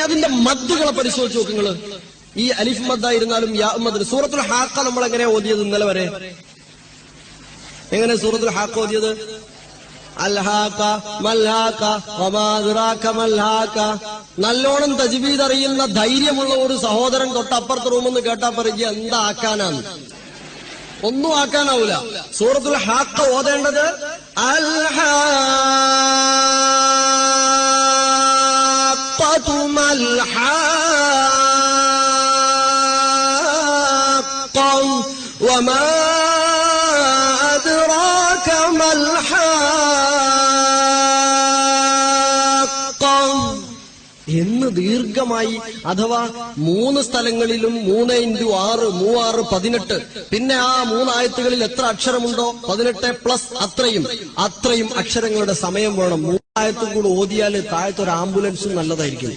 അതിന്റെ മദ്ദുകളെ പരിശോധിച്ച് നോക്കുങ്ങള്. ഈ അലിഫ് മദ്ദായിരുന്നാലും യാ മദ്. സൂറത്തുൽ ഹാഖ നമ്മൾ എങ്ങനെയാ ഓതിയത് ഇന്നലെ വരെ? എങ്ങനെ സൂറത്തുൽ ഹാഖ ഓതിയത്? അൽഹാഖ മൽഹാഖ വമാ അദ്റാക മൽഹാഖ. നല്ലോണം തജ്വീദ് അറിയുന്ന ധൈര്യമുള്ള ഒരു സഹോദരൻ തൊട്ടപ്പുറത്ത് റൂമെന്ന് കേട്ടാ പറയുക എന്താ ആക്കാനാണ്? ഒന്നും ആക്കാനാവൂല. സൂറത്തുൽ ഹാഖ ഓതേണ്ടത് അൽഹാഖതു മൽഹാഖ വമാ അദ്റാക മൽഹാഖ എന്ന് ദീർഘമായി, അഥവാ 3 സ്ഥലങ്ങളിലും 3 × 6 3 6 18. പിന്നെ ആ 3 ആയത്തുകളിൽ എത്ര അക്ഷരമുണ്ടോ 18 പ്ലസ് അത്രയും അക്ഷരങ്ങളുടെ സമയം വേണം. 3 ആയത്തും കൂടെ ഓതിയാൽ താഴത്തൊരു ആംബുലൻസും നല്ലതായിരിക്കും.